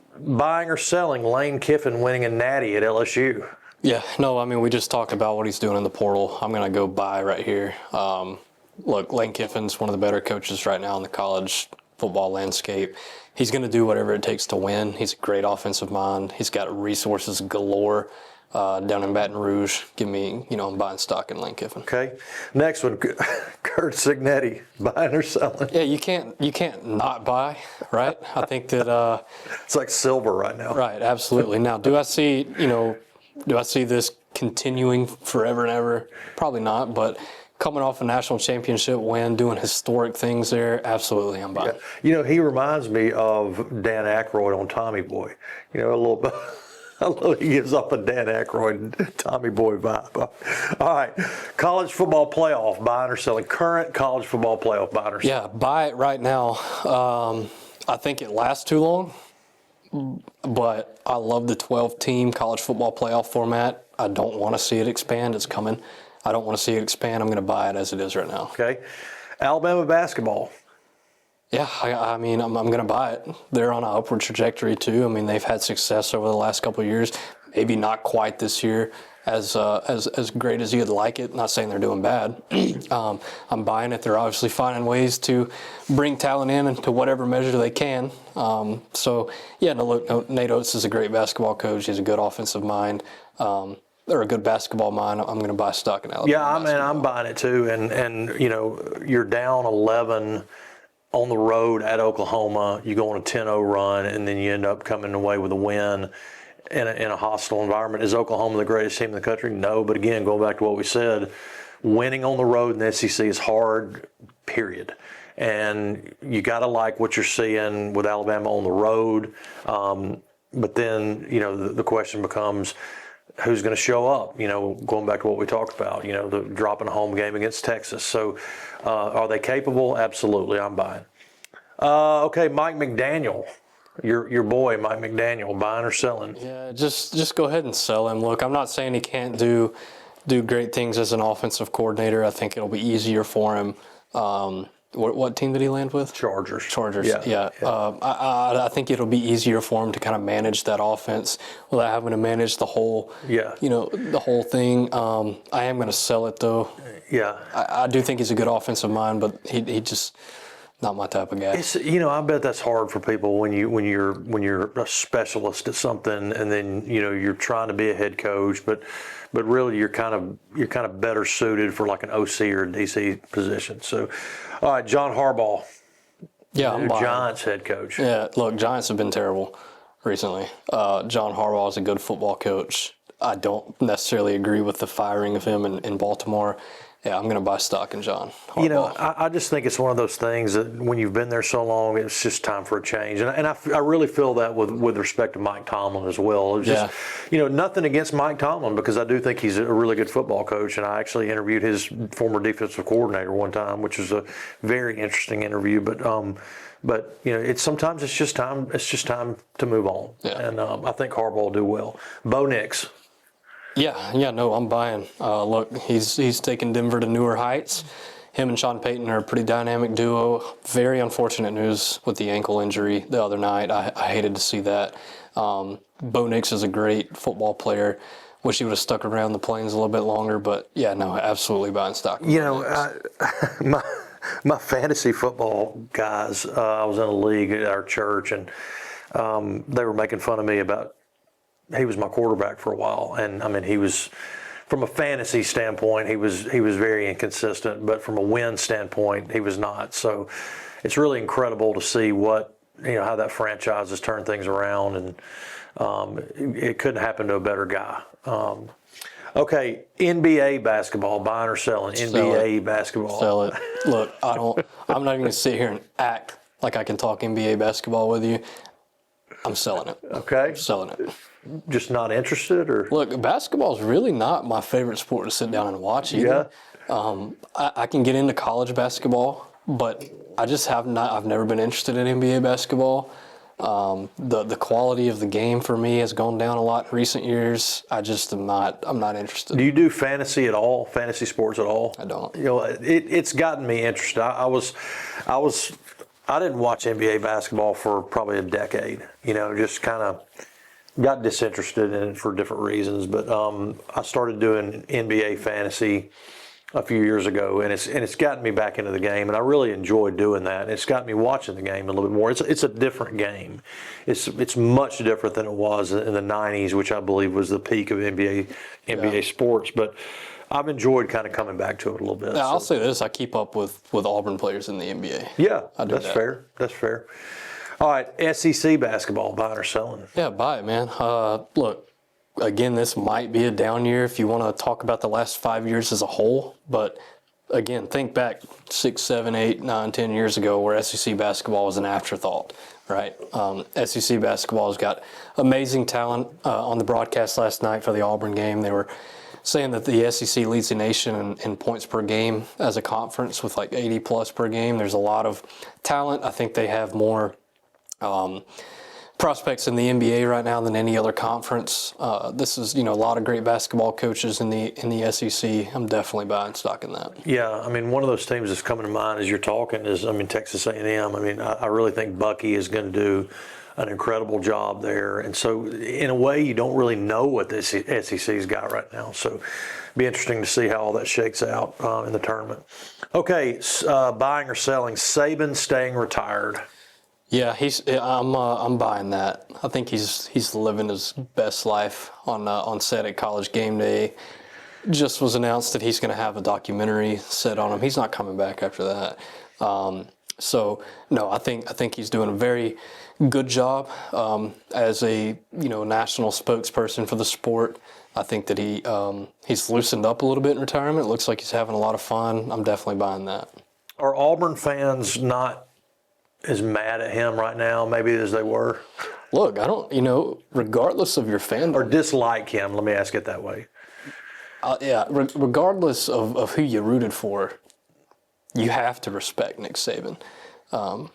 or selling Lane Kiffin winning a natty at LSU? Yeah, no, I mean, we just talked about what he's doing in the portal. I'm going to go buy right here. Look, Lane Kiffin's one of the better coaches right now in the college football landscape. He's going to do whatever it takes to win. He's a great offensive mind. He's got resources galore down in Baton Rouge. I'm buying stock in Lane Kiffin. Okay. Next one, Kurt Cignetti, buying or selling? Yeah, you can't not buy, right? I think that it's like silver right now. Right, absolutely. Now, do I see this continuing forever and ever? Probably not, but coming off a national championship win, doing historic things there, absolutely, I'm buying. Yeah. He reminds me of Dan Aykroyd on Tommy Boy. A little bit. I love he gives off a Dan Aykroyd, Tommy Boy vibe. All right, college football playoff, buying or selling? Current college football playoff, buying or selling? Yeah, buy it right now. I think it lasts too long, but I love the 12-team college football playoff format. I don't want to see it expand. It's coming. I don't want to see it expand. I'm going to buy it as it is right now. Okay. Alabama basketball. Yeah, I mean, I'm going to buy it. They're on an upward trajectory, too. I mean, they've had success over the last couple of years. Maybe not quite this year as great as you'd like it. Not saying they're doing bad. I'm buying it. They're obviously finding ways to bring talent in to whatever measure they can. Nate Oates is a great basketball coach. He's a good offensive mind. Or a good basketball mind. I'm going to buy stock in Alabama. Yeah, I'm buying it, too. And you're down 11 on the road at Oklahoma, you go on a 10-0 run, and then you end up coming away with a win in a hostile environment. Is Oklahoma the greatest team in the country? No, but again, going back to what we said, winning on the road in the SEC is hard, period. And you got to like what you're seeing with Alabama on the road. But then, the question becomes, who's going to show up? Going back to what we talked about, the dropping a home game against Texas. So are they capable? Absolutely. I'm buying. Okay, Mike McDaniel, your boy, Mike McDaniel, buying or selling? Yeah, just go ahead and sell him. Look, I'm not saying he can't do great things as an offensive coordinator. I think it'll be easier for him. What team did he land with? Chargers. Yeah. I think it'll be easier for him to kind of manage that offense without having to manage the whole, the whole thing. I am going to sell it though. Yeah. I do think he's a good offensive mind, but he just not my type of guy. I bet that's hard for people when you're a specialist at something, and then you're trying to be a head coach, but really you're kind of better suited for like an OC or a DC position. So, all right, John Harbaugh. Yeah, I'm buying. Giants head coach. Yeah, look, Giants have been terrible recently. John Harbaugh is a good football coach. I don't necessarily agree with the firing of him in Baltimore. Yeah, I'm going to buy stock in John Harbaugh. I just think it's one of those things that when you've been there so long, it's just time for a change. And I really feel that with respect to Mike Tomlin as well. It's just, nothing against Mike Tomlin, because I do think he's a really good football coach. And I actually interviewed his former defensive coordinator one time, which was a very interesting interview. But it's sometimes it's just time to move on. Yeah. And I think Harbaugh will do well. Bo Nix. Yeah, no, I'm buying. Look, he's taken Denver to newer heights. Him and Sean Payton are a pretty dynamic duo. Very unfortunate news with the ankle injury the other night. I hated to see that. Bo Nix is a great football player. Wish he would have stuck around the Plains a little bit longer, but yeah, no, absolutely buying stock. My fantasy football guys, I was in a league at our church, and they were making fun of me about. He was my quarterback for a while, and I mean, he was, from a fantasy standpoint, he was very inconsistent, but from a win standpoint, he was not. So it's really incredible to see how that franchise has turned things around, and It couldn't happen to a better guy. Okay, NBA basketball, buying or selling? NBA basketball. Sell it. Look, I'm not even going to sit here and act like I can talk NBA basketball with you. I'm selling it. Okay. I'm selling it. Just not interested, or? Look, basketball is really not my favorite sport to sit down and watch either. Yeah. I can get into college basketball, but I just I've never been interested in NBA basketball. The quality of the game for me has gone down a lot in recent years. I'm not interested. Do you do fantasy at all? Fantasy sports at all? I don't. It's gotten me interested. I didn't watch NBA basketball for probably a decade. Just kind of got disinterested in it for different reasons. But I started doing NBA fantasy a few years ago, and it's gotten me back into the game, and I really enjoyed doing that. And it's got me watching the game a little bit more. It's a different game. It's much different than it was in the '90s, which I believe was the peak of NBA sports. But I've enjoyed kind of coming back to it a little bit. Now, I'll say this: I keep up with Auburn players in the NBA. Yeah, that's fair. That's fair. All right, SEC basketball, buying or selling? Yeah, buy it, man. Look. Again, this might be a down year if you want to talk about the last 5 years as a whole. But again, think back 6, 7, 8, 9, 10 years ago where SEC basketball was an afterthought, right? SEC basketball has got amazing talent. On the broadcast last night for the Auburn game, they were saying that the SEC leads the nation in points per game as a conference with like 80 plus per game. There's a lot of talent. I think they have more prospects in the NBA right now than any other conference. This is, a lot of great basketball coaches in the SEC. I'm definitely buying stock in that. Yeah, one of those teams that's coming to mind as you're talking is, Texas A&M. I really think Bucky is going to do an incredible job there. And so, in a way, you don't really know what this SEC's got right now. So, it'll be interesting to see how all that shakes out in the tournament. Okay, buying or selling? Saban staying retired. Yeah, I'm buying that. I think he's living his best life on set at College Game Day. Just was announced that he's going to have a documentary set on him. He's not coming back after that. So no, I think he's doing a very good job as a national spokesperson for the sport. I think that he's loosened up a little bit in retirement. It looks like he's having a lot of fun. I'm definitely buying that. Are Auburn fans not as mad at him right now, maybe, as they were? Look, I don't, regardless of your fandom. Or dislike him, let me ask it that way. Regardless of who you rooted for, you have to respect Nick Saban.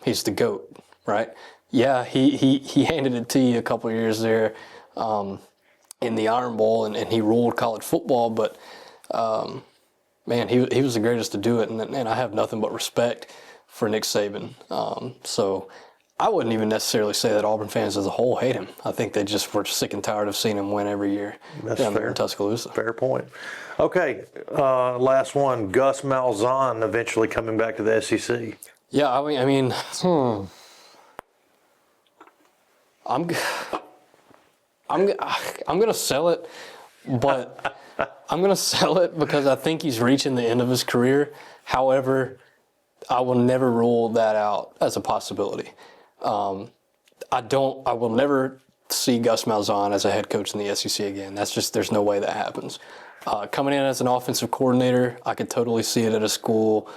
He's the GOAT, right? Yeah, he handed it to you a couple of years there in the Iron Bowl, and he ruled college football, but, man, he was the greatest to do it, and I have nothing but respect for Nick Saban. So I wouldn't even necessarily say that Auburn fans as a whole hate him. I think they just were sick and tired of seeing him win every year down there in Tuscaloosa. Fair point. Okay, last one. Gus Malzahn eventually coming back to the SEC. Yeah, I'm gonna sell it, but I'm gonna sell it because I think he's reaching the end of his career. However, I will never rule that out as a possibility. I will never see Gus Malzahn as a head coach in the SEC again. There's no way that happens. Coming in as an offensive coordinator, I could totally see it at a school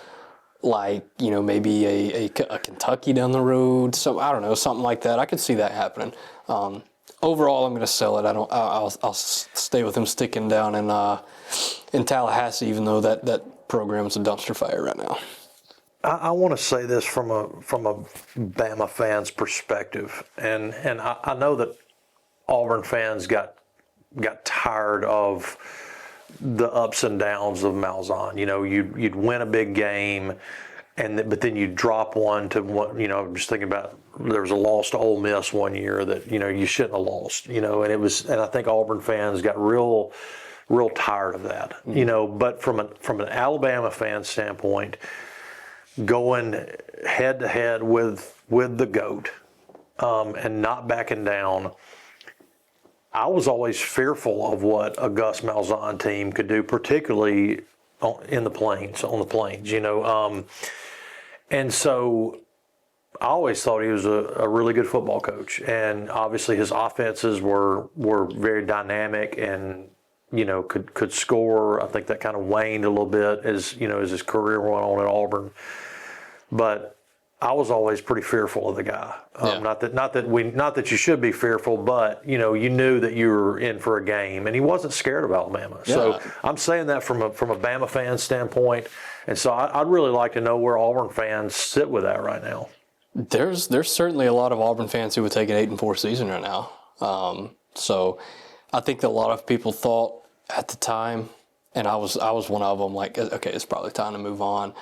like, maybe a Kentucky down the road. So I don't know, something like that. I could see that happening. Overall, I'm going to sell it. I'll stay with him sticking down in Tallahassee, even though that program's a dumpster fire right now. I want to say this from a Bama fan's perspective, and I know that Auburn fans got tired of the ups and downs of Malzahn. You'd win a big game, but then you'd drop one to one. I'm just thinking about, there was a loss to Ole Miss one year that you shouldn't have lost. And I think Auburn fans got real tired of that. But from an Alabama fan standpoint, going head to head with the GOAT and not backing down, I was always fearful of what a Gus Malzahn team could do, particularly on the plains. And so I always thought he was a really good football coach, and obviously his offenses were very dynamic and could score. I think that kind of waned a little bit as his career went on at Auburn, but I was always pretty fearful of the guy. Not that you should be fearful, but you knew that you were in for a game, and he wasn't scared of Alabama. Yeah. So I'm saying that from a Bama fan standpoint, and so I'd really like to know where Auburn fans sit with that right now. There's certainly a lot of Auburn fans who would take an 8-4 season right now. So I think that a lot of people thought at the time, and I was one of them, like, okay, it's probably time to move on.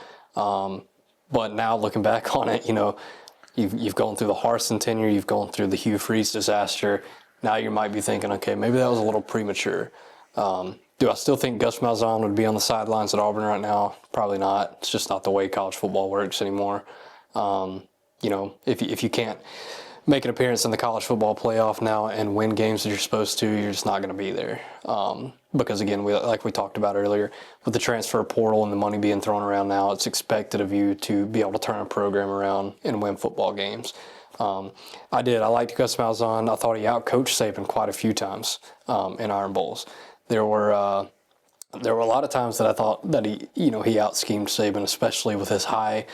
But now looking back on it, you've gone through the Harsin tenure, you've gone through the Hugh Freeze disaster. Now you might be thinking, okay, maybe that was a little premature. Do I still think Gus Malzahn would be on the sidelines at Auburn right now? Probably not. It's just not the way college football works anymore. If you can't make an appearance in the college football playoff now and win games that you're supposed to, you're just not going to be there. Because again, like we talked about earlier, with the transfer portal and the money being thrown around now, it's expected of you to be able to turn a program around and win football games. I liked Gus Malzahn. I thought he outcoached Saban quite a few times in Iron Bowls. There were a lot of times that I thought that he out-schemed Saban, especially with his high,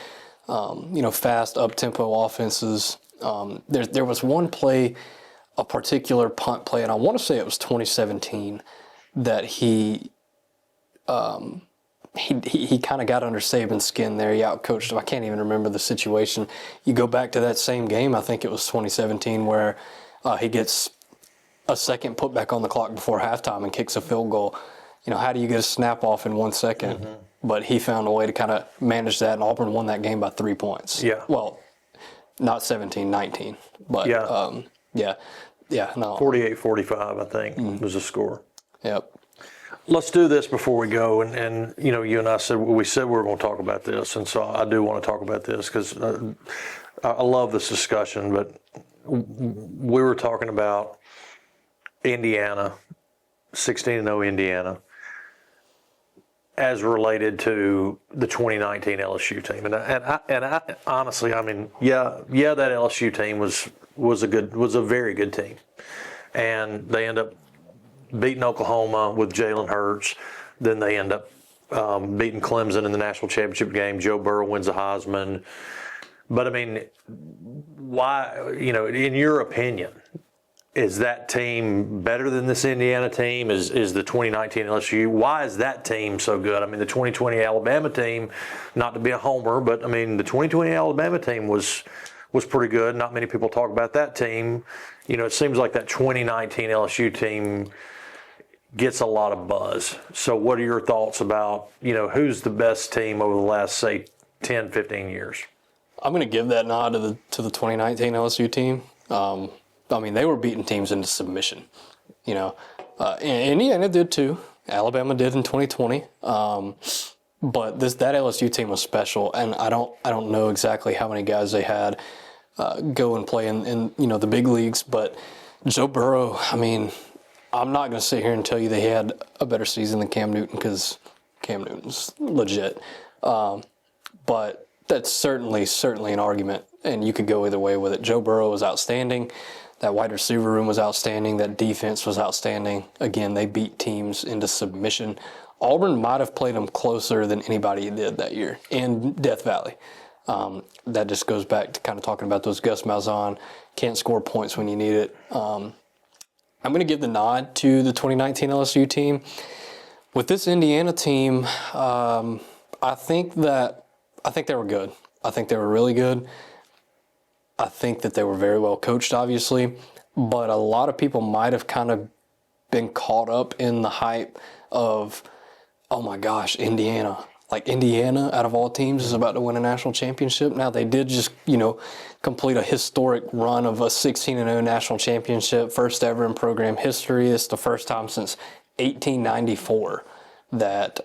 fast up-tempo offenses. There was one play, a particular punt play, and I want to say it was 2017, that he kind of got under Saban's skin there. He outcoached him. I can't even remember the situation. You go back to that same game, I think it was 2017, where he gets a second put back on the clock before halftime and kicks a field goal. How do you get a snap off in 1 second? Mm-hmm. But he found a way to kind of manage that, and Auburn won that game by 3 points. Yeah. Well, not 17-19, but yeah. No. 48-45, I think, was the score. Yep. Let's do this before we go, and you and I said we were going to talk about this, and so I do want to talk about this because I love this discussion. But we were talking about Indiana, 16-0 Indiana, as related to the 2019 LSU team, and I honestly, I mean, that LSU team was a very good team, and they end up beating Oklahoma with Jalen Hurts. Then they end up beating Clemson in the national championship game. Joe Burrow wins the Heisman. But I mean, why? In your opinion, is that team better than this Indiana team? Is the 2019 LSU? Why is that team so good? I mean, the 2020 Alabama team, not to be a homer, but I mean, the 2020 Alabama team was pretty good. Not many people talk about that team. It seems like that 2019 LSU team gets a lot of buzz. So what are your thoughts about, who's the best team over the last, say, 10, 15 years? I'm going to give that nod to the 2019 LSU team. I mean, they were beating teams into submission, and Indiana did too. Alabama did in 2020. But that LSU team was special, and I don't know exactly how many guys they had go and play in the big leagues. But Joe Burrow, I mean, I'm not going to sit here and tell you they had a better season than Cam Newton because Cam Newton's legit. But that's certainly an argument, and you could go either way with it. Joe Burrow was outstanding. That wide receiver room was outstanding. That defense was outstanding. Again, they beat teams into submission. Auburn might have played them closer than anybody did that year in Death Valley. That just goes back to kind of talking about those Gus Malzahn, can't score points when you need it. I'm going to give the nod to the 2019 LSU team. With this Indiana team, I think they were good. I think they were really good. I think that they were very well coached, obviously, but a lot of people might have kind of been caught up in the hype of, oh my gosh, Indiana. Like Indiana, out of all teams, is about to win a national championship. Now, they did just, complete a historic run of a 16-0 national championship, first ever in program history. It's the first time since 1894 that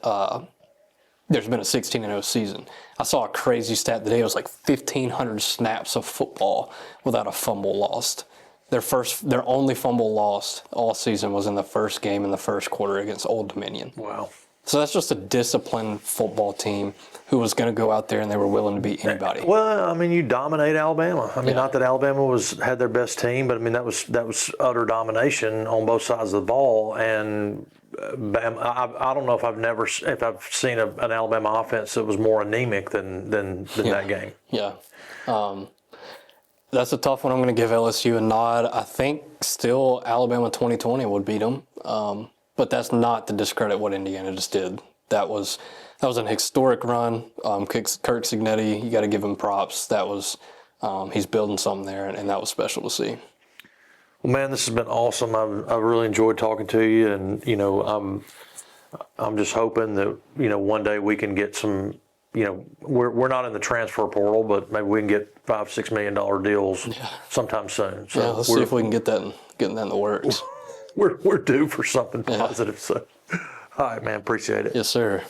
there's been a 16-0 season. I saw a crazy stat today. It was like 1,500 snaps of football without a fumble lost. Their only fumble lost all season was in the first game in the first quarter against Old Dominion. Wow. So that's just a disciplined football team who was going to go out there and they were willing to beat anybody. Well, I mean, you dominate Alabama. I mean, not that Alabama had their best team, but I mean that was utter domination on both sides of the ball. And Bama, I don't know if I've seen an Alabama offense that was more anemic than that game. Yeah. That's a tough one. I'm going to give LSU a nod. I think still Alabama 2020 would beat them, but that's not to discredit what Indiana just did. That was an historic run. Kirk Cignetti, you got to give him props. That was he's building something there, and that was special to see. Well, man, this has been awesome. I've really enjoyed talking to you, and I'm just hoping that one day we can get some. We're not in the transfer portal, but maybe we can get $5-6 million deals sometime soon. So let's see if we can get that in the works. We're due for something positive. So, all right, man, appreciate it. Yes, sir.